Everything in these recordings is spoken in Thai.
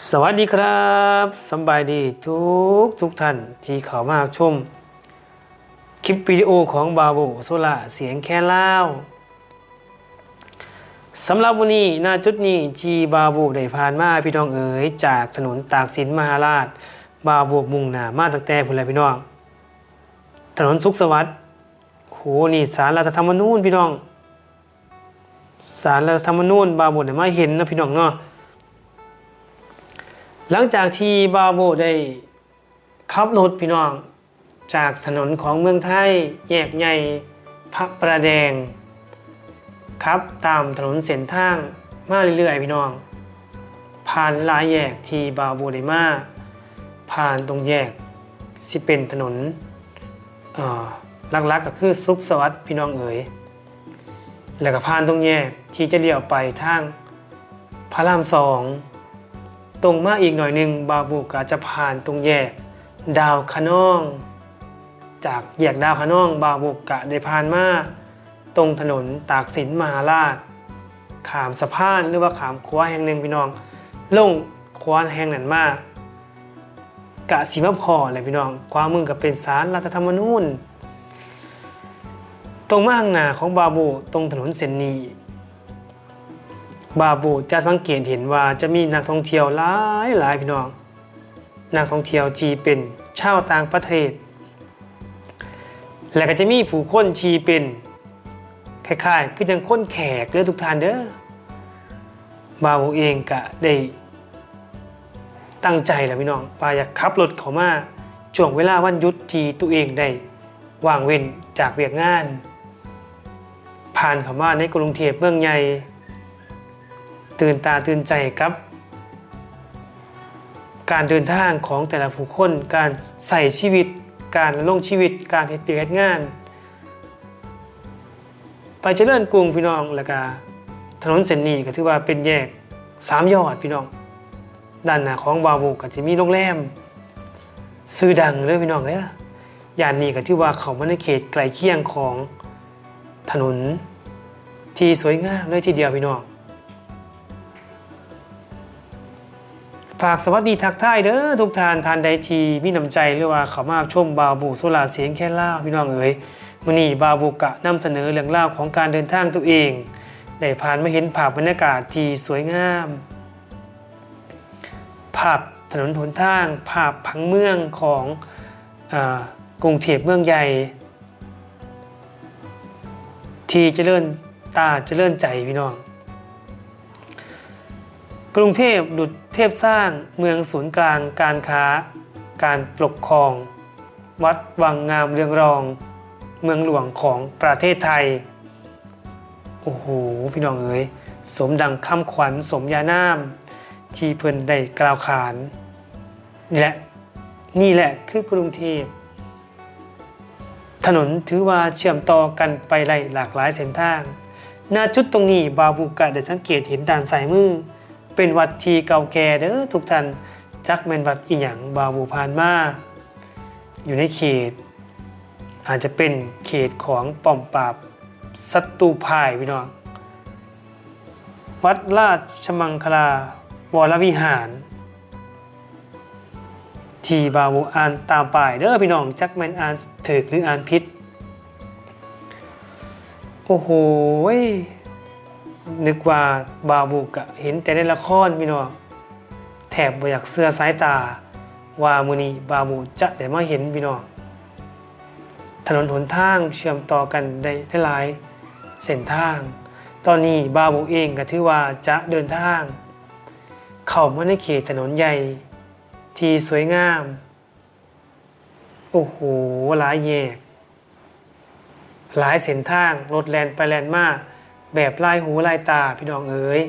สวัสดีครับสบายดีทุกท่านที่เข้ามาชมคลิปวิดีโอของบาโบโซล่าเสียงแค่เล่าสำหรับวันนี้หน้าจุดนี้ที่บาโบได้ผ่านมาพี่น้องเอ๋ยจากถนนตากสินมหาราชบาโบมุ่งหน้ามาตั้งแต่พุ่นแหละพี่น้องถนนสุขสวัสดิ์โหนี่ศาลรัฐธรรมนูญพี่น้องศาลรัฐธรรมนูญบาโบได้มาเห็นนะพี่น้องเนาะหลังจากที่บาโบได้ขับรถพี่น้องจากถนนของเมืองไทยแยกใหญ่พระประแดงครับตามถนนเส้นทางมาเรื่อยๆพี่น้องผ่านหลายแยกที่บาโบได้มาผ่านตรงแยกสิเป็นถนนหลักๆก็คือสุขสวัสดิ์พี่น้องเอ๋ยแล้วก็ผ่านตรงแยกที่จะเลี้ยวไปทางพระราม2ตรงมาอีกหน่อยหนึ่งบาโบก็จะผ่านตรงแยกดาวคะนองจากแยกดาวคะนองบาโบกะได้ผ่านมาตรงถนนตากสินมหาราชขามสะพานหรือว่าขามขวาแห่งหนึ่งพี่น้องลงขวาแห่งนั้นมากกะสีมะพอเลยพี่น้องขวามือก็เป็นศาลรัฐธรรมนูญตรงมาข้างหน้าของบาโบตรงถนนเส้นนี้บาโบจะสังเกตเห็นว่าจะมีนักท่องเที่ยวหลายพี่น้องนักท่องเที่ยวที่เป็นชาวต่างประเทศและก็จะมีผู้คนที่เป็นคล้ายๆคือยังคนแขกเลยทุกท่านเด้อบาโบเองก็ได้ตั้งใจแหละพี่น้องว่าอยากขับรถเข้ามาช่วงเวลาวันหยุดที่ตัวเองได้ว่างเว้นจากเวียกงานผ่านเข้ามาในกรุงเทพเมืองใหญ่ตื่นตาตื่นใจกับการเดินทางของแต่ละผู้คนการใส่ชีวิตการลงชีวิตการเฮ็ดเวียกเฮ็ดงานไปเจริญกรุงพี่น้องแล้วก็ถนนเส้นนี้ก็ถือว่าเป็นแยก3ยอดพี่น้องด้านหน้าของบาโบก็จะมีโรงแรมชื่อดังเลยพี่น้องเด้อย่านนี้ก็ถือว่าเข้ามาในเขตใกล้เคียงของถนนที่สวยงามเลยทีเดียวพี่น้องฝากสวัสดีทักทายเด้อทุกท่านใดที่มีน้ำใจหรือว่าเข้ามาชมบาโบโซล่าเสียงแค่เล่าพี่น้องเอ๋ยมื้อนี้บาโบกะนำเสนอเรื่องราวของการเดินทางตัวเองได้ผ่านมาเห็นภาพบรรยากาศที่สวยงามภาพถนนหนทางภาพผังเมืองของกรุงเทพเมืองใหญ่ที่เจริญตาเจริญใจพี่น้องกรุงเทพดุจเทพสร้างเมืองศูนย์กลางการค้าการปกครองวัดวังงามเรืองรองเมืองหลวงของประเทศไทยโอ้โหพี่น้องเอ๋ยสมดังคำขวัญสมญานามที่เพิ่นได้กล่าวขานและนี่แหละคือกรุงเทพถนนถือว่าเชื่อมต่อกันไปหลากหลายเส้นทางณจุดตรงนี้บาบูกะได้สังเกตเห็นด้านซ้ายมือเป็นวัดที่เก่าแก่เด้อทุกท่านจักแม่นวัดอีหยังบาบูผ่านมาอยู่ในเขตอาจจะเป็นเขตของป้อมปราบศัตรูพ่ายพี่น้องวัดราชมังคลาวรวิหารที่บาบูอ่านตามป้ายเด้อพี่น้องจักแม่นอ่านถูกหรืออ่านผิดโอ้โหนึกว่าบาบูกะเห็นแต่ในละครพี่น้องแถบบ่อยากเสื้อสายตาว่ามื้อนี้บาบูจะได้มาเห็นพี่น้องถนนหนทางเชื่อมต่อกันได้หลายเส้นทางตอนนี้บาบูเองก็ถือว่าจะเดินทางเข้ามาในเขตถนนใหญ่ที่สวยงามโอ้โหหลายแยกหลายเส้นทางรถแล่นไปแล่นมาแบบลายหูลายตาพี่น้องเอ๋ย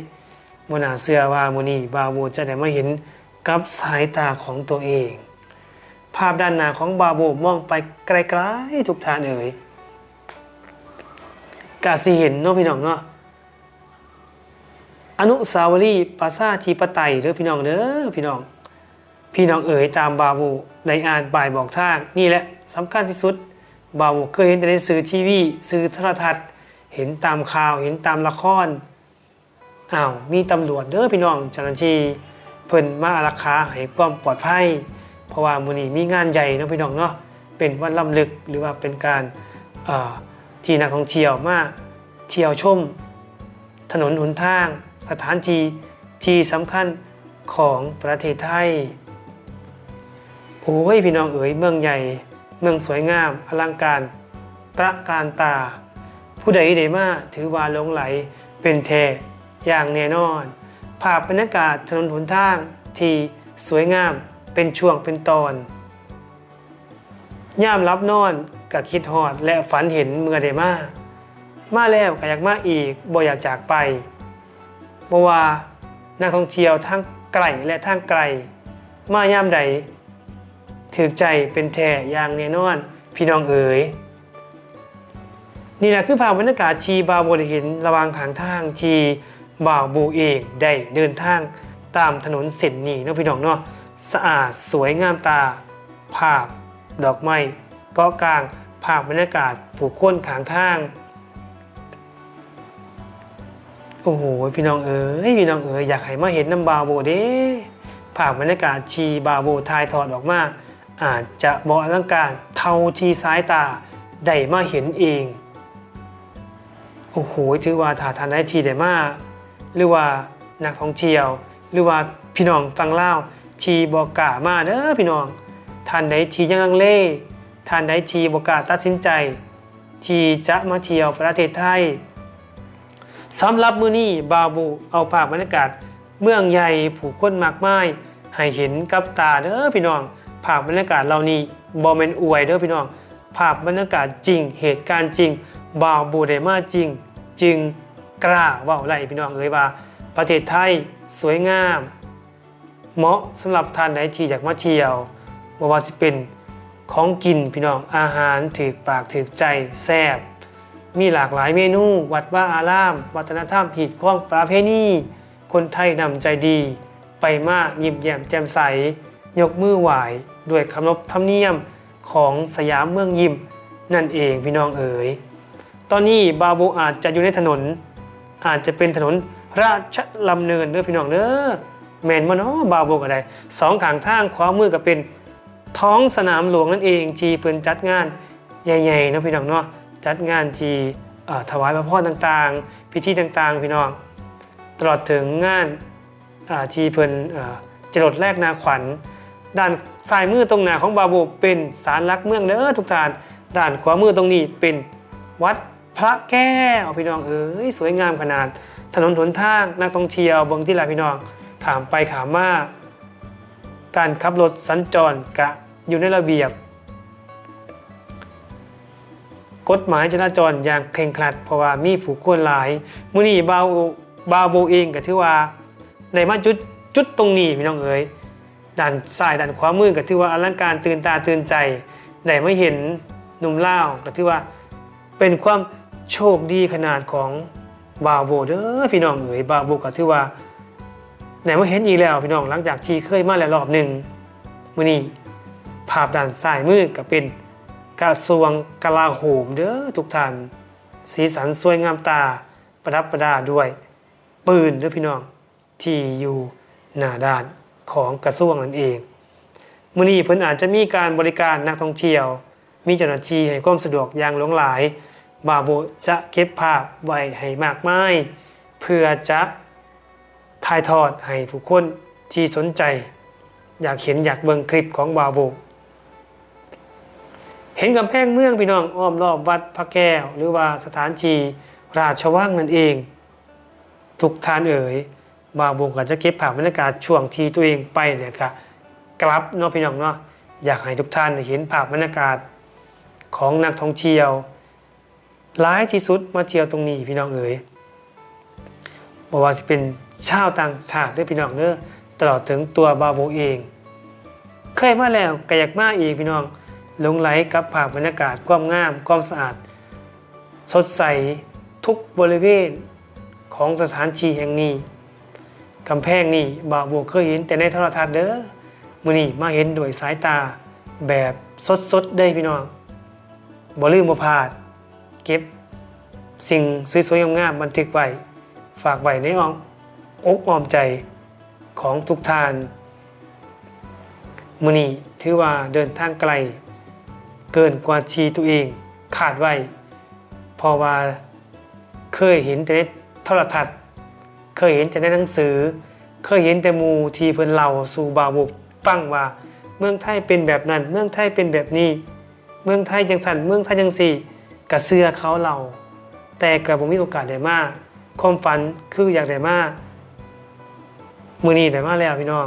บ่น่าเชื่อว่ามื้อนี้บาโบจะได้มาเห็นกับสายตาของตัวเองภาพด้านหน้าของบาโบมองไปไกลๆทุกท่านเอ๋ยกะสิเห็นเนาะพี่น้องเนาะอนุสาวรีย์ปราสาทธิปไตยเด้อพี่น้องเด้อพี่น้องเอ๋ยตามบาโบได้อ่านป้ายบอกทางนี่แหละสำคัญที่สุดบาโบเคยเห็นแต่ในสื่อทีวีสื่อโทรทัศน์เห็นตามข่าวเห็นตามละครมีตำรวจเด้อพี่น้องเจ้าหน้าที่ เพิ่นมาอารักขาให้ความปลอดภัยเพราะว่ามื้อนี้มีงานใหญ่เนาะพี่น้องเนาะเป็นวันรำลึกหรือว่าเป็นการที่นักท่องเที่ยวมาเที่ยวชมถนนหนทางสถานที่ที่สำคัญของประเทศไทยโอ้ยพี่น้องเอ๋ยเมืองใหญ่เมืองสวยงามอลังการตระการตาผู้ใดได้มาถือว่าหลงไหลเป็นแท้อย่างแน่นอนภาพบรรยากาศถนนหนทางที่สวยงามเป็นช่วงเป็นตอนย่ามรับนอนก็คิดฮอดและฝันเห็นเมื่อได้มาแล้วก็อยากมาอีกบ่อยากจากไปบ่ว่านักท่องเที่ยวทางไกลและทางไกลมาย่ามใดถือใจเป็นแท้อย่างแน่นอนพี่น้องเอ๋ยนี่แหละคือภาพบรรยากาศที่บ่าวโบได้เห็นระหว่างทางทางที่บ่าวโบเองได้เดินทางตามถนนเส้นนี้เนาะพี่น้องเนาะสะอาดสวยงามตาภาพดอกไม้เกาะกลางภาพบรรยากาศผู้คนข้างทางโอ้โหพี่น้องเอ๋ยอยากให้มาเห็นน้ำบาวโบเด้ภาพบรรยากาศชีบาวโบทายทอดออกมาอาจจะบ่อลังการเท่าที่สายตาได้มาเห็นเองโอ้โหถือว่าถ้าทานได้ทีได้มาหรือว่านักท่องเที่ยวหรือว่าพี่น้องฟังเล่าทีบอกกล้ามาเด้อพี่น้องท่านใดทียังลังเลท่านใดทีบอกกล้าตัดสินใจที่จะมาเที่ยวประเทศไทยสำหรับมื้อนี้บาวโบเอาภาพบรรยากาศเมืองใหญ่ผู้คนมากมายให้เห็นกับตาเด้อพี่น้องภาพบรรยากาศเหล่านี้บ่แม่นอวยเด้อพี่น้องภาพบรรยากาศจริงเหตุการณ์จริงบาวโบได้มาจริงจึงกล้าเว้าไล่พี่น้องเอ่ยว่าประเทศไทยสวยงามเหมาะสำหรับท่านใดที่อยากมาเที่ยวบ่ว่าสิเป็นของกินพี่น้องอาหารถูกปากถูกใจแซ่บมีหลากหลายเมนูวัดว่าอารามวัฒนธรรมหีดข้องประเพณีคนไทยนำใจดีไปมายิ้มแย้มแจ่มใสยกมือไหว้ด้วยเคารพธรรมเนียมของสยามเมืองยิ้มนั่นเองพี่น้องเอ๋ยตอนนี้บาวโบอาจจะอยู่ในถนนอาจจะเป็นถนนราชดำเนินเด้อพี่น้องเด้อแม่นบ่เนาะบาวโบก็ได้สองข้างทางขวามือก็เป็นท้องสนามหลวงนั่นเองที่เพิ่นจัดงานใหญ่ๆเนาะพี่น้องเนาะจัดงานที่ถวายพระพรต่างๆพิธีต่างๆพี่น้องตลอดถึงงานที่เพิ่นจรดแรกนาขวัญด้านซ้ายมือตรงหน้าของบาวโบเป็นศาลหลักเมืองเด้อทุกท่านด้านขวามือตรงนี้เป็นวัดพระแก้วพี่น้องเอ๋ยสวยงามขนาดถนนหนทางนักท่องเที่ยวเบิ่งที่หลายพี่น้องขามไปขามมาการขับรถสัญจรกะอยู่ในระเบียบกฎหมายจราจรอย่างเคร่งครัดเพราะว่ามีผู้คนหลายมื้อนี้บาวโบเองก็ถือว่าในมาจุดตรงนี้พี่น้องเอ๋ยด้านซ้ายด้านขวามือก็ถือว่าอลังการตื่นตาตื่นใจได้มาเห็นหนุ่มลาวก็ถือว่าเป็นความโชคดีขนาดของบาวโบเด้อพี่น้องเอ๋ยบาวโบก็ถือว่าได้มาเห็นอีกแล้วพี่น้องหลังจากที่เคยมาแล้วรอบหนึ่งมื้อนี้ภาพด้านซ้ายมือก็เป็นกระทรวงกลาโหมเด้อทุกท่านสีสันสวยงามตาประดับประดาด้วยปืนเด้อพี่น้องที่อยู่หน้าด้านของกระทรวงนั่นเองมื้อนี้เพิ่นอาจจะมีการบริการนักท่องเที่ยวมีเจ้าหน้าที่ให้ความสะดวกอย่างหลากหลายบาวโบจะเก็บภาพไว้ให้มากมายเพื่อจะถ่ายทอดให้ผู้คนที่สนใจอยากเห็นอยากเบิ่งคลิปของบาวโบเห็นกำแพงเมืองพี่น้องอ้อมรอบวัดพระแก้วหรือว่าสถานที่ราชวังนั่นเองทุกท่านเอ๋ยบาวโบก็จะเก็บภาพบรรยากาศช่วงที่ตัวเองไปเนี่ยก็กลับเนาะพี่น้องเนาะอยากให้ทุกท่านเห็นภาพบรรยากาศของนักท่องเที่ยวหลายที่สุดมาเที่ยวตรงนี้พี่น้องเอ๋ยบอกว่าจะเป็นชาวต่างชาติด้วยพี่น้องเด้อตลอดถึงตัวบาวโบเองเคยมาแล้วก็อยากมาอีกพี่น้องหลงไหลกับภาพบรรยากาศความงามความสะอาดสดใสทุกบริเวณของสถานที่แห่งนี้กำแพงนี่บาวโบเคยเห็นแต่ในโทรทัศน์เด้อมื้อนี้มาเห็นด้วยสายตาแบบสดๆได้พี่น้องบ่ลืมบ่พลาดเก็บสิ่งสวยๆงามๆบันทึกไว้ฝากไว้ในอกอ้อมใจ ของทุกท่านมื้อนี้ถือว่าเดินทางไกลเกินกว่าที่ตัวเองคาดไว้เพราะว่าเคยเห็นแต่ในโทรทัศน์เคยเห็นแต่ในหนังสือเคยเห็นแต่หมู่ที่เพิ่นเล่าสู่บ่าวบุกฟังว่าเมืองไทยเป็นแบบนั้นเมืองไทยเป็นแบบนี้เมืองไทยจังซั่นเมืองไทยจังซี่ก็เชื่อเขาเล่าแต่ก็บ่มีโอกาสได้มาความฝันคืออยากได้มามื้อนี้ได้มาแล้วพี่น้อง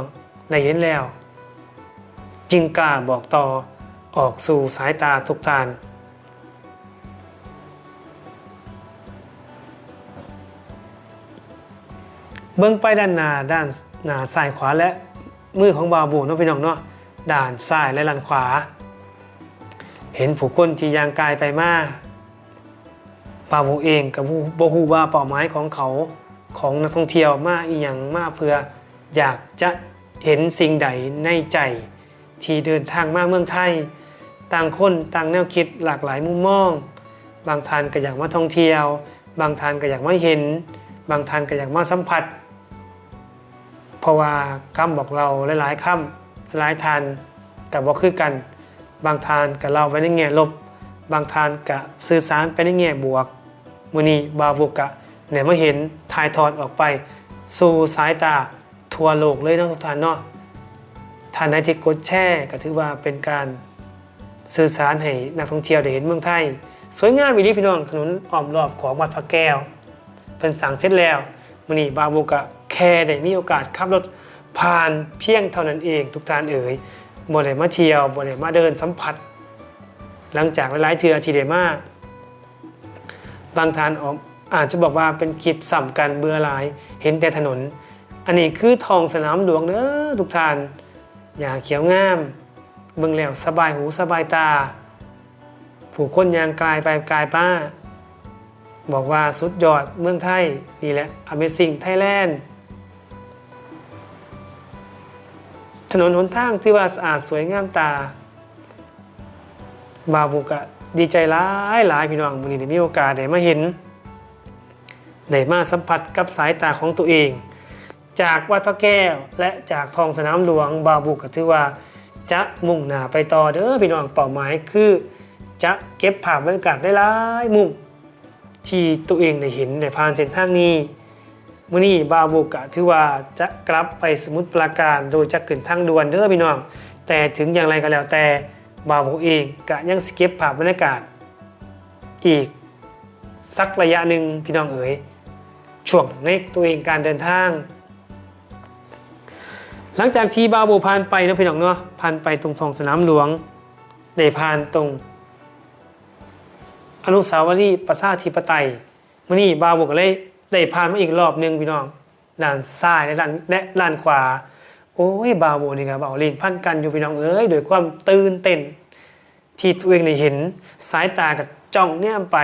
ได้เห็นแล้วจึงกล้าบอกต่อออกสู่สายตาทุกท่านเบิ่งไปด้านหน้าซ้ายขวาและมือของบ่าวบุเนาะพี่น้องเนาะด้านซ้ายและด้านขวาเห็นผู้คนที่ย่างกายไปมาบ่าวบุเองกับบ่ฮู้ว่าเป้าหมายของเขาของนักท่องเที่ยวมาอีหยังมาเพื่ออยากจะเห็นสิ่งใดในใจที่เดินทางมาเมืองไทยต่างคนต่างแนวคิดหลากหลายมุมมองบางท่านก็อยากมาท่องเที่ยวบางท่านก็อยากมาเห็นบางท่านก็อยากมาสัมผัสเพราะว่าคำบอกเราหลายๆคำหลายท่านก็บ่คือกันบางท่านก็เล่าไปในแง่ลบบางท่านก็สื่อสารไปในแง่บวกมื้อนี้บ่าวบุกเนี่ยมาเห็นถ่ายทอดออกไปสู่สายตาทั่วโลกเลยเนาะทุกท่านเนาะท่านใดที่กดแชร์ก็ถือว่าเป็นการสื่อสารให้นักท่องเที่ยวได้เห็นเมืองไทยสวยงามอีหลีพี่น้องถนนอ้อมรอบของวัดพระแก้วเพิ่นสร้างเสร็จแล้วมื้อนี้บ่าวบุกแค่ได้มีโอกาสขับรถผ่านเพียงเท่านั้นเองทุกท่านเอ๋ยบ่ได้มาเที่ยวบ่ได้มาเดินสัมผัสหลังจากหลายๆเทื่อที่ได้มาบางท่านอาจจะบอกว่าเป็นคลิปซ้ำกันเบื่อหลายเห็นแต่ถนนอันนี้คือท้องสนามหลวงเด้อทุกท่านหญ้าเขียวงามเบิ่งแล้วสบายหูสบายตาผู้คนยางกายไปกายป้าบอกว่าสุดยอดเมืองไทยนี่แหละ Amazing Thailand ถนนหนทางที่ว่าสะอาดสวยงามตาบ่าวบุกดีใจหลายพี่น้องมื้อนี้ได้มีโอกาสได้มาเห็นได้มาสัมผัสกับสายตาของตัวเองจากวัดพระแก้วและจากท้องสนามหลวงบ่าวบุกก็ถือว่าจะมุ่งหน้าไปต่อเด้อพี่น้องเป้าหมายคือจะเก็บภาพบรรยากาศหลายๆมุมที่ตัวเองได้เห็นได้ผ่านเส้นทางนี้มื้อนี้บ่าวบุกถือว่าจะกลับไปสมุทรปราการโดยจะขึ้นทางด่วนเด้อพี่น้องแต่ถึงอย่างไรก็แล้วแต่บ่าวบุกเองก็ยังสิเก็บภาพบรรยากาศอีกสักระยะหนึ่งพี่น้องเอ๋ยช่วงในตัวเองการเดินทางหลังจากที่บ่าวบุกผ่านไปนะพี่น้องเนาะผ่านไปตรงท้องสนามหลวงได้ผ่านตรงอนุสาวรีย์ประชาธิปไตยมื้อนี้บ่าวบุกก็เลยได้ผ่านมาอีกรอบนึงพี่น้องด้านซ้ายและด้านขวาโอ้ยบ่าวบุกนี่ก็เว้าลิ้นพันกันอยู่พี่น้องเอ้ยด้วยความตื่นเต้นที่ตัวเองได้เห็นสายตาก็จ้องแนมไป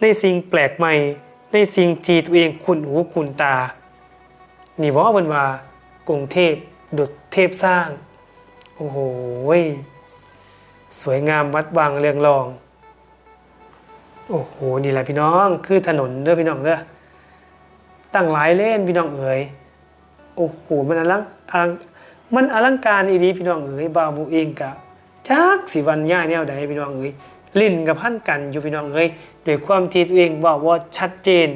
ในสิ่งแปลกใหม่ในสิ่งที่ตัวเองคุ้นหูคุ้นตานี่บ่เพิ่นว่ากรุงเทพดุจเทพสร้างโอ้โหสวยงามวัดวางเรืองรองโอ้โหนี่แหละพี่น้องคือถนนเด้อพี่น้องเด้อตั้งหลายเลนพี่น้องเอ๋ยโอ้โหมันอลังการอีหลีพี่น้องเอ๋ยบ่าวบุเองกะจักสิวันย่ายแนวใดพี่น้องเอ๋ยลิ้นกับพันกันอยู่พี่น้องเอ๋ยด้วยความที่ตัวเองเว้าบ่ชัดเจน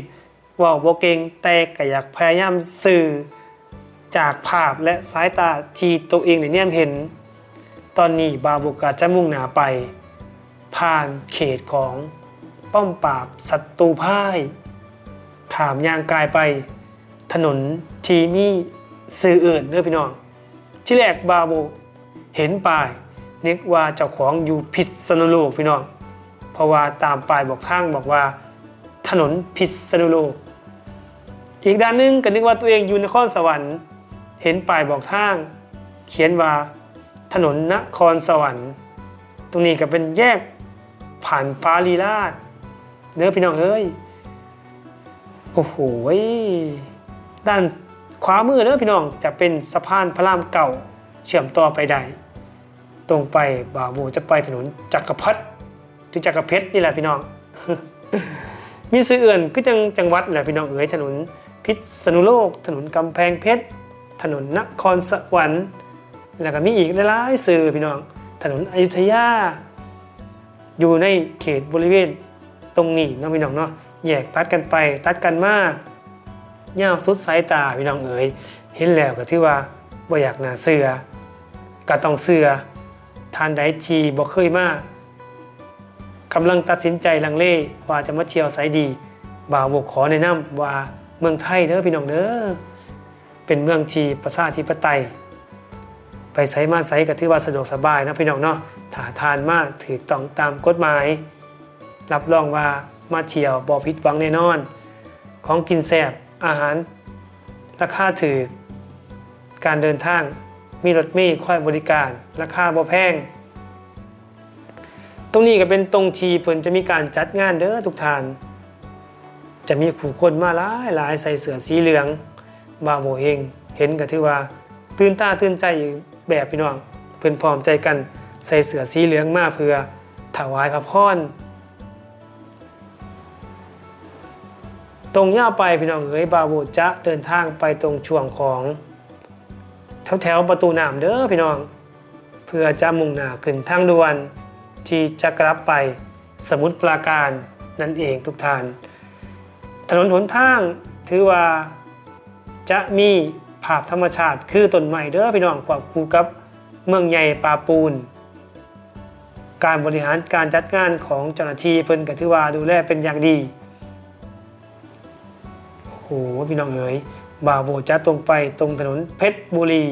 เว้าบ่เก่งแต่ก็อยากพยายามสื่อจากภาพและสายตาที่ตัวเองได้แนมเห็นตอนนี้บ่าวบุกจะมุ่งหน้าไปผ่านเขตของป้อมปราบศัตรูพ่ายขามยางกายไปถนนที่มีสื่ออื่นเด้อพี่น้องที่แรกบ่าวบุกเห็นป้ายนึกว่าเจ้าของอยู่พิษณุโลกพี่น้องเพราะว่าตามป้ายบอกทางบอกว่าถนนพิษณุโลกอีกด้านนึงก็นึกว่าตัวเองอยู่นครสวรรค์เห็นป้ายบอกทางเขียนว่าถนนนครสวรรค์ตรงนี้ก็เป็นแยกผ่านฟ้าลีลาศเด้อพี่น้องเอ้ยโอ้โหด้านขวามือเด้อพี่น้องจะเป็นสะพานพระรามเก่าเชื่อมต่อไปได้ตรงไปบ่าวบุจะไปถนนจักรพรรดิหรือจักรเพชรนี่แหละพี่น้อง มีชื่ออื่นก็จังหวัดแหละพี่น้องเอ๋ยถนนพิษณุโลกถนนกำแพงเพชร ถนนนครสวรรค์แล้วก็มีอีกหลายๆสื่อพี่น้องถนนอยุธยาอยู่ในเขตบริเวณตรงนี้เนาะพี่น้องเนาะแยกตัดกันไปตัดกันมายาวสุดสายตาพี่น้องเอ๋ยเห็นแล้วก็ถือว่าบ่อยากน่าเสือก็ต้องเสือทานใดทีบ่เคยมากำลังตัดสินใจลังเลว่าจะมาเที่ยวไสดีบ่าวบอกขอแนะนำว่าเมืองไทยเด้อพี่น้องเด้อเป็นเมืองที่ประชาธิปไตยไปไสมาไสก็ถือว่าสะดวกสบายนะพี่น้องเนาะถ้าทานมากถูกต้องตามกฎหมายรับรองว่ามาเที่ยวบ่ผิดหวังแน่นอนของกินแซ่บอาหารราคาถูกการเดินทางมีรถเมล์คอยบริการราคาบ่แพงตรงนี้ก็เป็นตรงที่เพิ่นจะมีการจัดงานเด้อทุกท่านจะมีผู้คนมาหลายใส่เสื้อสีเหลืองบ่าวโบเองเห็นก็ถือว่าตื่นตาตื่นใจแบบพี่น้องเพิ่นพร้อมใจกันใส่เสื้อสีเหลืองมาเพื่อถวายพระพรตรงย่าไปพี่น้องเอ๋ยบ่าวโบจะเดินทางไปตรงช่วงของแถวประตูน้ำเด้อพี่น้องเพื่อจะมุ่งหน้าขึ้นทางด่วนที่จะกลับไปสมุทรปราการนั่นเองทุกท่านถนนหนทางถือว่าจะมีภาพธรรมชาติคือต้นไม้เด้อพี่น้องควบคู่กับเมืองใหญ่ป่าปูนการบริหารการจัดงานของเจ้าหน้าที่เพิ่นก็ถือว่าดูแลเป็นอย่างดีโอ้โหพี่น้องเอ๋ยบ่าวโบจะตรงไปตรงถนนเพชรบุรี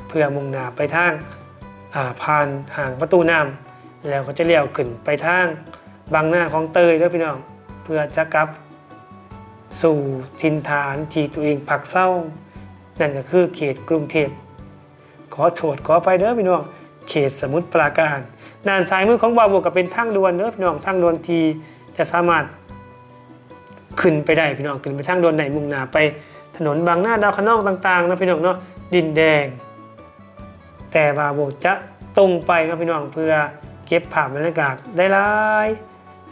เพื่อมุ่งหน้าไปทางผ่านห่างประตูน้ำแล้วก็จะเลี้ยวขึ้นไปทางบางหน้าของเตยเด้อพี่น้องเพื่อจะกลับสู่ถิ่นฐานที่ตัวเองพักเศร้านั่นก็คือเขตกรุงเทพขอโทษขอไปเด้อพี่น้องเขตสมุทรปราการด้านซ้ายมือของบ่าวโบก็เป็นทางด่วนเด้อพี่น้องทางด่วนที่จะสามารถขึ้นไปได้พี่น้องขึ้นไปทางด่วนไหนมุ่งหน้าไปถนนบางหน้าดาวคะนองต่างๆนะพี่น้องเนาะดินแดงแต่บ่าวโบจะตรงไปนะพี่น้องเพื่อเก็บภาพบรรยากาศได้หลาย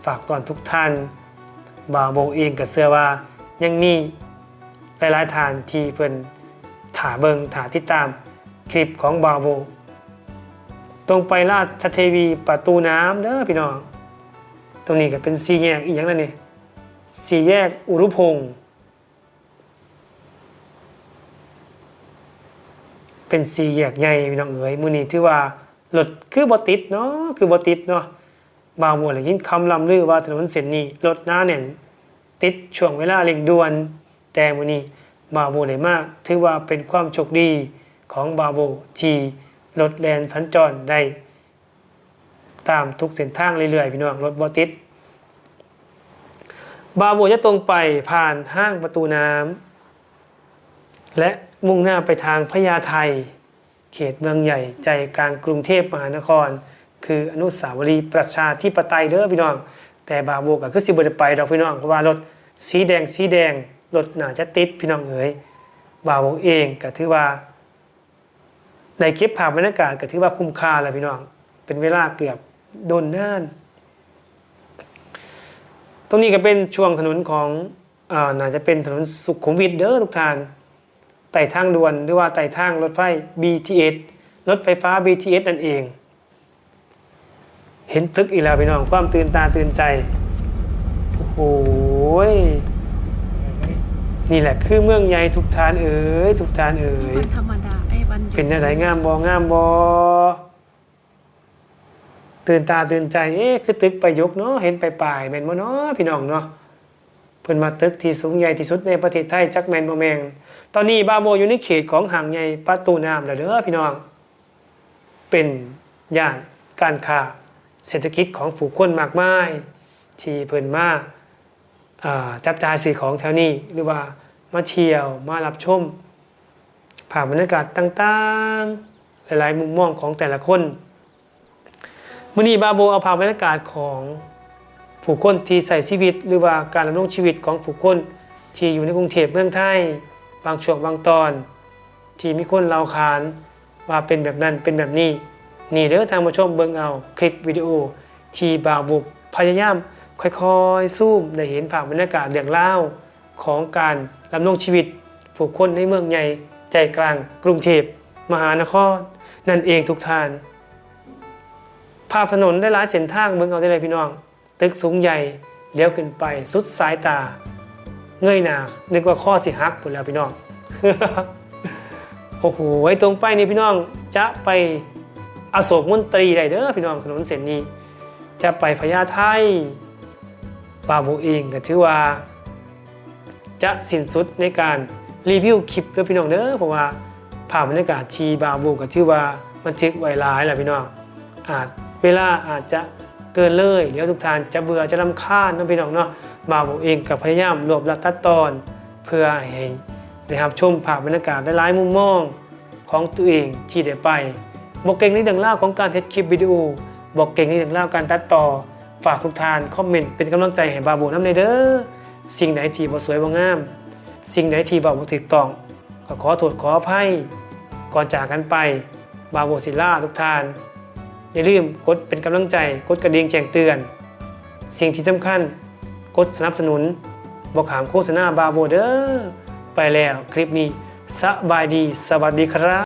ฝากตอนทุกท่านบ่าวโบเองกับเสื้อว่ายังมีหลายๆท่านที่เพิ่นถาเบิงถาติดตามคลิปของบ่าวโบตรงไปราชเทวีประตูน้ำเด้อพี่น้องตรงนี้ก็เป็นสี่แยกอีกอย่างนั่นนี่สี่แยกอุรุพงศ์เป็นสี่แยกใหญ่พี่น้องเอ๋ยมื้อนี้ถือว่ารถคือบ่ติดเนาะคือบ่ติดเนาะบ่าวโบได้ยินคำล่ำลือว่าถนนเส้นนี้รถหนาแน่นติดช่วงเวลาเร่งด่วนแต่มื้อนี้บ่าวโบได้มาถือว่าเป็นความโชคดีของบ่าวโบที่รถแล่นสัญจรได้ตามทุกเส้นทางเรื่อยๆพี่น้องรถบ่ติดบ่าวโบจะตรงไปผ่านห้างประตูน้ำและมุ่งหน้าไปทางพญาไทเขตเมืองใหญ่ใจกลางกรุงเทพมหานครคืออนุสาวรีย์ประชาธิปไตยเด้อพี่น้องแต่บ่าวโบก็คือสิบ่ได้ไปดอกพี่น้องเพราะว่ารถสีแดงรถน่าจะติดพี่น้องเอ๋ยบ่าวโบเองก็ถือว่าได้เก็บภาพบรรยากาศก็ถือว่าคุ้มค่าแล้วพี่น้องเป็นเวลาเกือบโดนนานตรงนี้ก็เป็นช่วงถนนของน่าจะเป็นถนนสุขุมวิทเด้อทุกท่านไต่ทางด่วนหรือว่าไต่ทางรถไฟ BTS รถไฟฟ้า BTS นั่นเองเห็นตึกอีกแล้วพี่น้องความตื่นตาตื่นใจโอ้โหนี่แหละคือเมืองใหญ่ทุกท่านเอ๋ยทุกท่านเอ๋ยวันธรรมดาวันหยุดเป็นอะไรงามบ่ตื่นตาตื่นใจคือตึกประยุกต์เนาะเห็นไปป่ายแม่นบ่เนาะพี่น้องเนาะเพิ่นมาตึกที่สูงใหญ่ที่สุดในประเทศไทยจักแม่นบ่แม่งตอนนี้บ่าวโบอยู่ในเขตของห้างใหญ่ประตูน้ำแล้วเด้อพี่น้องเป็นย่านการค้าเศรษฐกิจของผู้คนมากมายที่เพิ่นมาจับจ่ายซื้อของแถวนี้หรือว่ามาเที่ยวมารับชมภาพบรรยากาศต่างๆหลายๆมุมมองของแต่ละคนมื้อนี้บ่าวโบเอาภาพบรรยากาศของผู้คนที่ใช้ชีวิตหรือว่าการดำรงชีวิตของผู้คนที่อยู่ในกรุงเทพเมืองไทยบางช่วงบางตอนที่มีคนเล่าขานว่าเป็นแบบนั้นเป็นแบบนี้นี่เด้อทางผู้ชมเบิ่งเอาคลิปวิดีโอที่บ่าวโบพยายามค่อยๆซูมได้เห็นภาพบรรยากาศเรื่องราวของการดำรงชีวิตผู้คนในเมืองใหญ่ ใจกลางกรุงเทพมหานครนั่นเองทุกท่านภาพถนนได้หลายเส้นทางเบิ่งเอาได้เลยพี่น้องตึกสูงใหญ่เลี้ยวขึ้นไปสุดสายตาเงยหน้านึกว่าข้อสิหักหมดแล้วพี่น้อง โอ้โหไว้ตรงไปนี่พี่น้องจะไปอโศกมนตรีได้เด้อพี่น้องถนนเส้นนี้จะไปพญาไทบาโบเองก็ถือว่าจะสิ้นสุดในการรีวิวคลิปเด้อพี่น้องเด้อเพราะว่าภาพบรรยากาศที่บาโบก็ถือว่ามันทึกไว้หลายแหละพี่น้องเวลาอาจจะเกินเลยเดี๋ยวทุกท่านจะเบื่อจะรำคาญนะพี่น้องเนาะบาโบเองกับพยายามรวบรัดตัดตอนเพื่อให้ได้รับชมภาพบรรยากาศหลายมุมมองของตัวเองที่ได้ไปบอกเก่งในเรื่องเล่าของการเฮ็ดคลิปวิดีโอบอกเก่งในเรื่องเล่าการตัดต่อฝากทุกท่านคอมเมนต์เป็นกำลังใจให้บาโบน้ำในเด้อสิ่งไหนที่บ่สวยบ่งามสิ่งไหนที่บ่ถูกต้องก็ขอโทษขออภัยก่อนจากกันไปบาโบศิลาทุกท่านอย่าลืมกดเป็นกำลังใจกดกระดิ่งแจ้งเตือนสิ่งที่สำคัญกดสนับสนุนบอกขามโฆษณาบาโบเด้อไปแล้วคลิปนี้สบายดีสวัสดีครับ